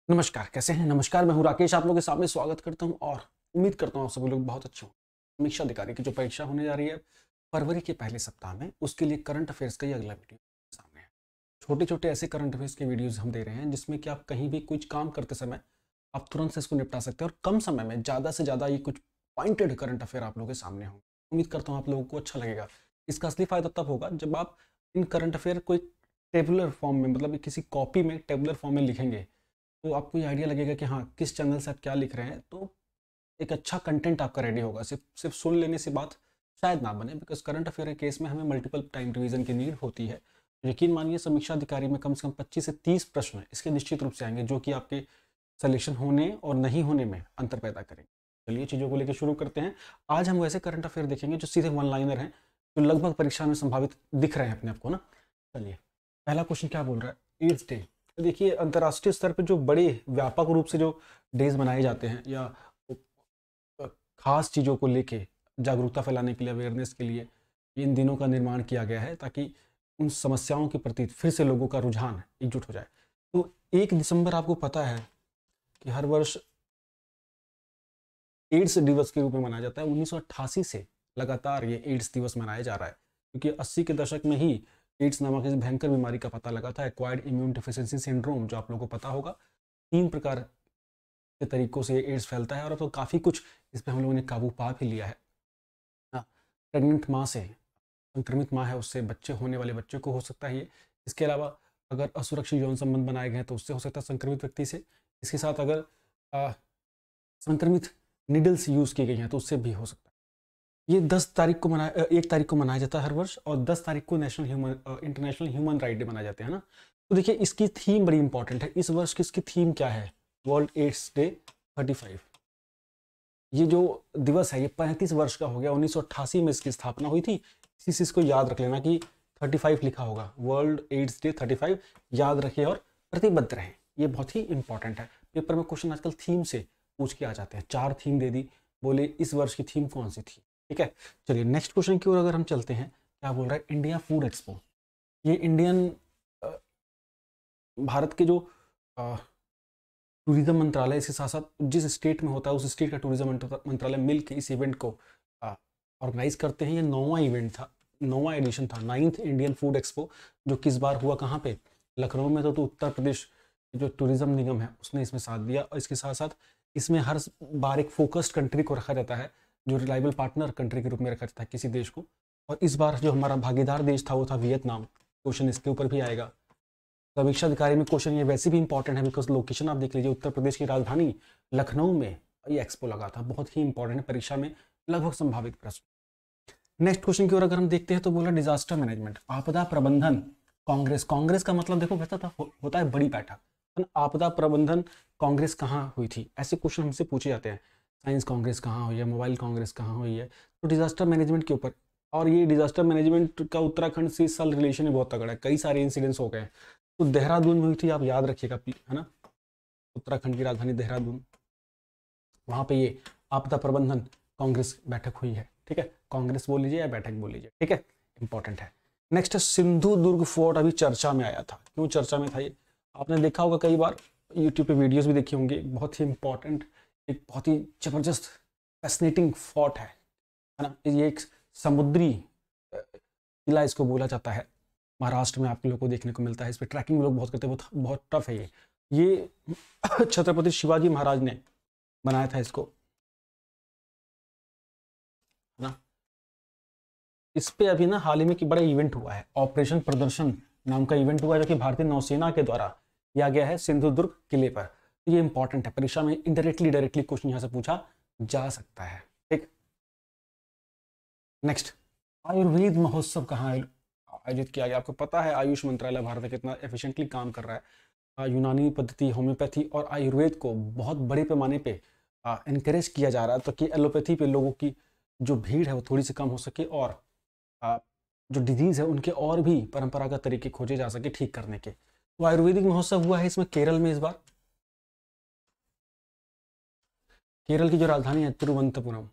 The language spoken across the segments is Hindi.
नमस्कार, कैसे हैं? नमस्कार, मैं हूँ राकेश, आप लोगों के सामने स्वागत करता हूँ और उम्मीद करता हूँ आप सभी लोग बहुत अच्छे हों। समीक्षा अधिकारी की जो परीक्षा होने जा रही है फरवरी के पहले सप्ताह में, उसके लिए करंट अफेयर्स का ये अगला वीडियो सामने है। छोटे-छोटे ऐसे करंट अफेयर्स के वीडियोज़ हम दे रहे हैं जिसमें कि आप कहीं भी कुछ काम करते समय आप तुरंत से इसको निपटा सकते हैं और कम समय में ज़्यादा से ज़्यादा ये कुछ पॉइंटेड करंट अफेयर आप लोगों के सामने होंगे। उम्मीद करता हूँ आप लोगों को अच्छा लगेगा। इसका असली फ़ायदा तब होगा जब आप इन करंट अफेयर को एक टेबुलर फॉर्म में मतलब किसी कॉपी में टेबुलर फॉर्म में लिखेंगे तो आपको ये आइडिया लगेगा कि हाँ, किस चैनल से आप क्या लिख रहे हैं, तो एक अच्छा कंटेंट आपका रेडी होगा। सिर्फ़ सिर्फ़ सुन लेने से बात शायद ना बने बिकॉज़ करंट अफ़ेयर के केस में हमें मल्टीपल टाइम रिवीज़न की नीड होती है। यकीन मानिए समीक्षा अधिकारी में कम से कम 25 से 30 प्रश्न इसके निश्चित रूप से आएँगे, जो कि आपके सिलेक्शन होने और नहीं होने में अंतर पैदा करेंगे। चलिए चीज़ों को लेके शुरू करते हैं। आज हम वैसे करंट अफ़ेयर देखेंगे जो सीधे वन लाइनर हैं, जो लगभग परीक्षा में संभावित दिख रहे हैं अपने आप को ना। चलिए, पहला क्वेश्चन क्या बोल रहा है? AIDS day. तो देखिए अंतर्राष्ट्रीय स्तर पे जो बड़े व्यापक रूप से जो डेज़ मनाए जाते हैं या अ, खास चीज़ों को लेके जागरूकता फैलाने के लिए, अवेयरनेस के लिए इन दिनों का निर्माण किया गया है ताकि उन समस्याओं के प्रति फिर से लोगों का रुझान एकजुट हो जाए। तो 1 दिसंबर आपको पता है कि हर वर्ष एड्स दिवस के रूप में मनाया जाता है। 1988 से लगातार ये एड्स दिवस मनाया जा रहा है क्योंकि 80 के दशक में ही एड्स नामक इस भयंकर बीमारी का पता लगा था, एक्वायर्ड इम्यून डिफिशिएंसी सिंड्रोम, जो आप लोगों को पता होगा। 3 प्रकार के तरीकों से एड्स फैलता है और अब तो काफ़ी कुछ इस पे हम लोगों ने काबू पा भी लिया है। हाँ, प्रेग्नेंट माँ से, संक्रमित माँ है उससे बच्चे होने वाले बच्चे को हो सकता है ये। इसके अलावा अगर असुरक्षित यौन संबंध बनाए गए हैं तो उससे हो सकता है संक्रमित व्यक्ति से। इसके साथ अगर अ, संक्रमित नीडल्स यूज़ की गई हैं तो उससे भी हो सकता है। ये 10 तारीख को 1 तारीख को मनाया जाता है हर वर्ष और 10 तारीख को इंटरनेशनल ह्यूमन राइट डे मनाया जाते हैं ना। तो देखिए इसकी थीम बड़ी इंपॉर्टेंट है। इस वर्ष की इसकी थीम क्या है? World AIDS day 35। ये जो दिवस है ये 35 वर्ष का हो गया। 1988 में इसकी स्थापना हुई थी। इसी चीज़ को याद रख लेना कि 35 लिखा होगा, वर्ल्ड एड्स डे 35 याद रखिए और प्रतिबद्ध रहें। ये बहुत ही इंपॉर्टेंट है। पेपर में क्वेश्चन आजकल थीम से पूछ के आ जाते हैं। 4 थीम दे दी, बोले इस वर्ष की थीम कौन सी थी? ठीक है, चलिए नेक्स्ट क्वेश्चन की ओर अगर हम चलते हैं, क्या बोल रहा है? India food expo. ये इंडियन भारत के जो टूरिज्म मंत्रालय, इसके साथ साथ जिस स्टेट में होता है उस स्टेट का टूरिज्म मंत्रालय मिल के इस इवेंट को ऑर्गेनाइज करते हैं। ये 9वां इवेंट था, 9वां एडिशन था, 9th इंडियन फूड एक्सपो, जो किस बार हुआ कहाँ पे? लखनऊ में। तो उत्तर प्रदेश जो टूरिज्म निगम है उसने इसमें साथ दिया और इसके साथ साथ इसमें हर बार एक फोकस्ड कंट्री को रखा जाता है, जो रिलायबल पार्टनर कंट्री के रूप में रखा जाता है किसी देश को। और इस बार जो हमारा भागीदार देश था वो था वियतनाम। क्वेश्चन इसके ऊपर भी आएगा। समीक्षा अधिकारी में क्वेश्चन ये वैसे भी इंपॉर्टेंट है बिकॉज लोकेशन आप देख लीजिए, उत्तर प्रदेश की राजधानी लखनऊ में ये एक्सपो लगा था। बहुत ही इंपॉर्टेंट है, परीक्षा में लगभग संभावित प्रश्न। नेक्स्ट क्वेश्चन की ओर अगर हम देखते हैं तो बोला डिजास्टर मैनेजमेंट, आपदा प्रबंधन। कांग्रेस, कांग्रेस का मतलब देखो वैसा था, होता है बड़ी बैठक। आपदा प्रबंधन कांग्रेस कहाँ हुई थी, ऐसे क्वेश्चन हमसे पूछे जाते हैं। साइंस कांग्रेस कहाँ हुई है, मोबाइल कांग्रेस कहाँ हुई है, तो डिजास्टर मैनेजमेंट के ऊपर। और ये डिजास्टर मैनेजमेंट का उत्तराखंड से इस साल रिलेशन ही बहुत तगड़ा है, कई सारे इंसिडेंट्स हो गए हैं। तो देहरादून में हुई थी, आप याद रखिएगा है ना, उत्तराखंड की राजधानी देहरादून, वहां पे ये आपदा प्रबंधन कांग्रेस बैठक हुई है। ठीक है, कांग्रेस बोल लीजिए या बैठक बोल लीजिए, ठीक है, इंपॉर्टेंट है। नेक्स्ट है सिंधु दुर्ग फोर्ट, अभी चर्चा में आया था। क्यों चर्चा में था ये? आपने देखा होगा कई बार, यूट्यूब पे वीडियोस भी देखी होंगी। बहुत ही इंपॉर्टेंट, एक बहुत ही जबरदस्त फैसिनेटिंग फोर्ट है ना। ये एक समुद्री किला इसको बोला जाता है। महाराष्ट्र में आप लोगों को देखने को मिलता है। इस पर ट्रैकिंग लोग बहुत करते हैं, बहुत बहुत टफ है ये छत्रपति शिवाजी महाराज ने बनाया था इसको, है ना। इस पे अभी ना हाल ही में कि बड़ा इवेंट हुआ है, ऑपरेशन प्रदर्शन नाम का इवेंट हुआ है, जो कि भारतीय नौसेना के द्वारा किया गया है सिंधुदुर्ग किले पर। तो ये इंपॉर्टेंट है, परीक्षा में इनडायरेक्टली डायरेक्टली क्वेश्चन यहाँ से पूछा जा सकता है। ठीक, नेक्स्ट, आयुर्वेद महोत्सव कहाँ आयोजित किया गया? आपको पता है आयुष मंत्रालय भारत में कितना एफिशिएंटली काम कर रहा है। यूनानी पद्धति, होम्योपैथी और आयुर्वेद को बहुत बड़े पैमाने पे इनकरेज किया जा रहा है ताकि एलोपैथी पे लोगों की जो भीड़ है वो थोड़ी सी कम हो सके और जो डिजीज है उनके और भी परंपरागत तरीके खोजे जा सके ठीक करने के। तो आयुर्वेदिक महोत्सव हुआ है इसमें केरल में इस बार। केरल की जो राजधानी है तिरुवनंतपुरम।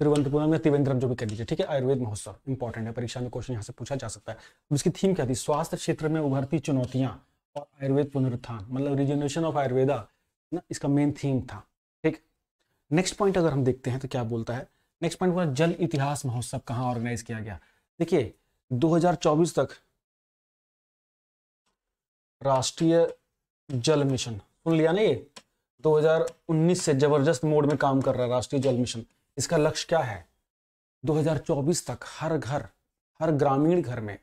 तिरुवनंतपुरम या त्रिवेंद्रम जो भी कर लीजिए, ठीक है। आयुर्वेद महोत्सव इंपॉर्टेंट है, परीक्षा में क्वेश्चन यहाँ से पूछा जा सकता है। अब इसकी थीम क्या थी, स्वास्थ्य क्षेत्र में उभरती चुनौतियां और आयुर्वेद पुनरुत्थान, मतलब रिजेनरेशन ऑफ आयुर्वेदा ना, इसका मेन थीम था, ठीक। नेक्स्ट पॉइंट अगर हम देखते हैं तो क्या बोलता है, नेक्स्ट पॉइंट हुआ जल इतिहास महोत्सव कहाँ ऑर्गेनाइज किया गया। देखिए 2024 तक राष्ट्रीय जल मिशन, सुन लिया ना, ये 2019 से जबरदस्त मोड में काम कर रहा है राष्ट्रीय जल मिशन। इसका लक्ष्य क्या है, 2024 तक हर घर, हर ग्रामीण घर में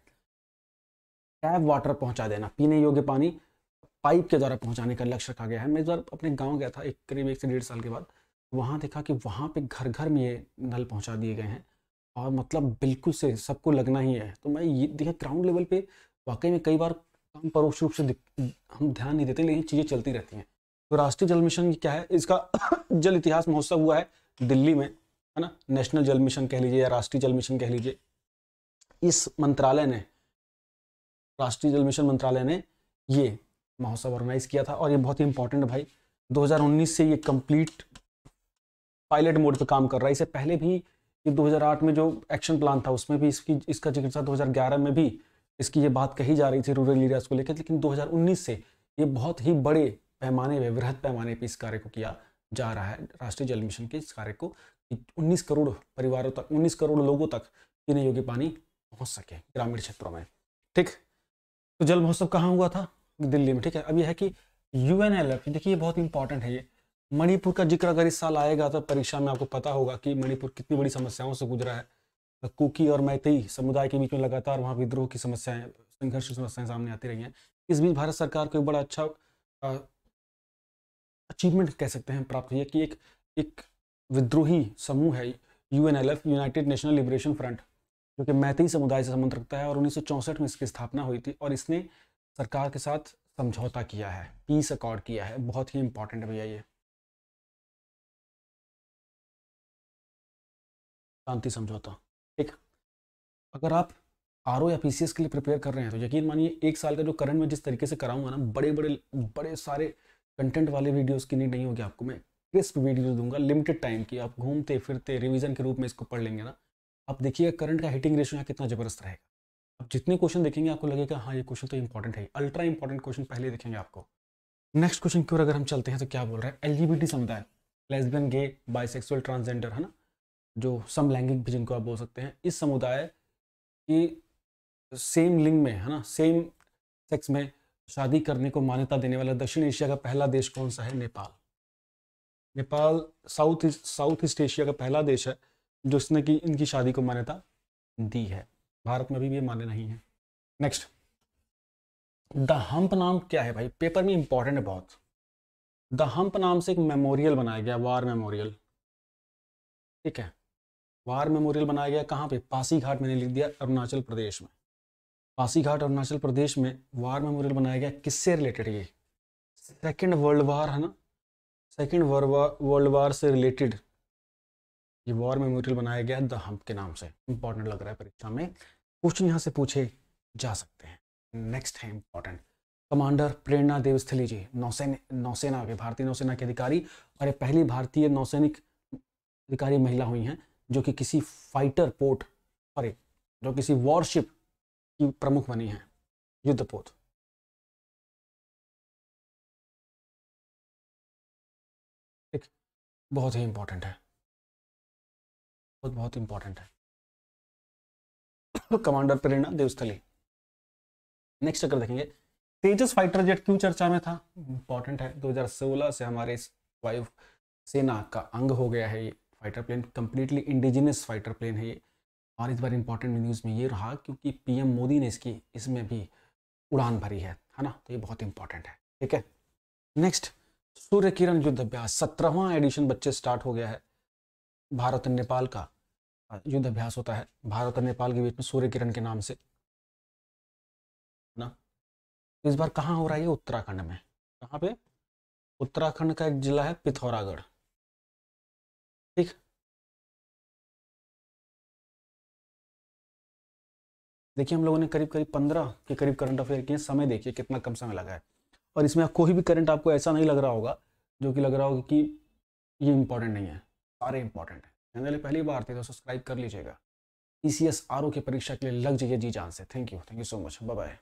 टैप वाटर पहुंचा देना, पीने योग्य पानी पाइप के द्वारा पहुंचाने का लक्ष्य रखा गया है। मैं इस बार अपने गांव गया था करीब 1 से 1.5 साल के बाद, वहां देखा कि वहां पे घर घर में ये नल पहुंचा दिए गए हैं और मतलब बिल्कुल से सबको लगना ही है। तो मैं ये देखा ग्राउंड लेवल पे वाकई में कई बार काम परोक्ष रूप से हम ध्यान नहीं देते, लेकिन चीज़ें चलती रहती हैं। तो राष्ट्रीय जल मिशन क्या है, इसका जल इतिहास महोत्सव हुआ है दिल्ली में, है ना, नेशनल जल मिशन कह लीजिए या राष्ट्रीय जल मिशन कह लीजिए। इस मंत्रालय ने, राष्ट्रीय जल मिशन मंत्रालय ने ये महोत्सव ऑर्गेनाइज किया था और ये बहुत ही इंपॉर्टेंट है भाई। 2019 से ये कंप्लीट पायलट मोड पे काम कर रहा है। इससे पहले भी ये 2008 में जो एक्शन प्लान था उसमें भी इसका जिक्र था, 2011 में भी इसकी ये बात कही जा रही थी रूरल एरियाज को लेकर, लेकिन 2019 से ये बहुत ही बड़े पैमाने पे, वृहद पैमाने पे इस कार्य को किया जा रहा है, राष्ट्रीय जल मिशन के इस कार्य को 19 करोड़ परिवारों तक, 19 करोड़ लोगों तक पीने योग्य पानी पहुंच सके ग्रामीण क्षेत्रों में, ठीक। तो जल महोत्सव कहाँ हुआ था, दिल्ली में, ठीक है। अब यह है कि UNLF, देखिए ये बहुत इंपॉर्टेंट है, ये मणिपुर का जिक्र अगर इस साल आएगा तो परीक्षा में आपको पता होगा कि मणिपुर कितनी बड़ी समस्याओं से गुजरा है। कुकी और मैतेई समुदाय के बीच में लगातार वहाँ विद्रोह की समस्याएं, संघर्ष की समस्याएं सामने आती रही हैं। इस बीच भारत सरकार को एक बड़ा अच्छा अचीवमेंट कह सकते हैं प्राप्त हुई है कि एक विद्रोही समूह है UNLF, United national liberation front, जो कि मैतेई समुदाय से संबंध रखता है और 1964 में इसकी स्थापना हुई थी और इसने सरकार के साथ समझौता किया है, पीस अकॉर्ड किया है। बहुत ही इंपॉर्टेंट है भैया ये शांति समझौता, ठीक। अगर आप RO या PCS के लिए प्रिपेयर कर रहे हैं तो यकीन मानिए 1 साल का जो करंट में जिस तरीके से कराऊंगा ना, बड़े सारे कंटेंट वाले वीडियोस की नीड नहीं होगी आपको, मैं क्रिस्प वीडियोस दूंगा लिमिटेड टाइम की, आप घूमते फिरते रिवीजन के रूप में इसको पढ़ लेंगे ना। आप देखिएगा करंट का हिटिंग रेशियो यहाँ कितना जबरदस्त रहेगा। अब जितने क्वेश्चन देखेंगे आपको लगेगा हाँ ये क्वेश्चन तो इंपॉर्टेंट है, अल्ट्रा इंपॉर्टेंट क्वेश्चन पहले देखेंगे आपको। नेक्स्ट क्वेश्चन की ओर अगर हम चलते हैं तो क्या बोल रहा है, LGBT समुदाय, लेस्बियन, गे, बाइसेक्सुअल, ट्रांसजेंडर, है ना, जो समलैंगिक भी जिनको आप बोल सकते हैं, इस समुदाय की सेम लिंग में, है ना, सेम सेक्स में शादी करने को मान्यता देने वाला दक्षिण एशिया का पहला देश कौन सा है, Nepal. Nepal south east Asia का पहला देश है जिसने कि इनकी शादी को मान्यता दी है। भारत में भी ये मान्य नहीं है। नेक्स्ट, द हम्प नाम क्या है भाई, पेपर में इंपॉर्टेंट है बहुत। द हम्प नाम से एक मेमोरियल बनाया गया, वार मेमोरियल, ठीक है। वार मेमोरियल बनाया गया कहाँ पे, पासीघाट, मैंने लिख दिया अरुणाचल प्रदेश में। पासीघाट अरुणाचल प्रदेश में वार मेमोरियल बनाया गया, किससे रिलेटेड, ये सेकेंड वर्ल्ड वार, है ना, सेकेंड वर्ल्ड वार से रिलेटेड ये वॉर मेमोरियल बनाया गया द हम्प के नाम से। इंपॉर्टेंट लग रहा है, परीक्षा में क्वेश्चन यहाँ से पूछे जा सकते हैं। नेक्स्ट है इंपॉर्टेंट, कमांडर प्रेरणा देवस्थली जी, नौसेना के, भारतीय नौसेना के अधिकारी और ये पहली भारतीय नौसैनिक अधिकारी महिला हुई हैं जो कि किसी फाइटर पोर्ट, सॉरी, जो किसी वॉरशिप की प्रमुख बनी है, युद्धपोत। ठीक, बहुत ही इंपॉर्टेंट है, बहुत इंपॉर्टेंट है कमांडर प्रेरणा देवस्थली। नेक्स्ट अगर देखेंगे, तेजस फाइटर जेट क्यों चर्चा में था, इंपॉर्टेंट है, 2016 से हमारे वायु सेना का अंग हो गया है ये fighter plane, completely indigenous fighter plane है ये। और इस बार इंपॉर्टेंट न्यूज़ में ये रहा क्योंकि PM मोदी ने इसमें भी उड़ान भरी है ना, तो ये बहुत इंपॉर्टेंट है, ठीक है। नेक्स्ट, सूर्य किरण युद्ध अभ्यास, 17वां एडिशन बच्चे स्टार्ट हो गया है। भारत और नेपाल का युद्ध अभ्यास होता है भारत और नेपाल के बीच में सूर्य किरण के नाम से ना। इस बार कहाँ हो रहा है ये, उत्तराखंड में। कहाँ पे, उत्तराखंड का एक जिला है पिथौरागढ़, ठीक। देखिए हम लोगों ने करीब 15 के करीब करंट अफेयर किए, समय देखिए कितना कम समय लगा है। और इसमें कोई भी करंट आपको ऐसा नहीं लग रहा होगा जो कि लग रहा होगा कि ये इंपॉर्टेंट नहीं है, सारे इंपॉर्टेंट है। चैनल पहली बार थे तो सब्सक्राइब कर लीजिएगा। ECS RO की परीक्षा के लिए लग जाइए जी जान से। Thank you so much, bye bye.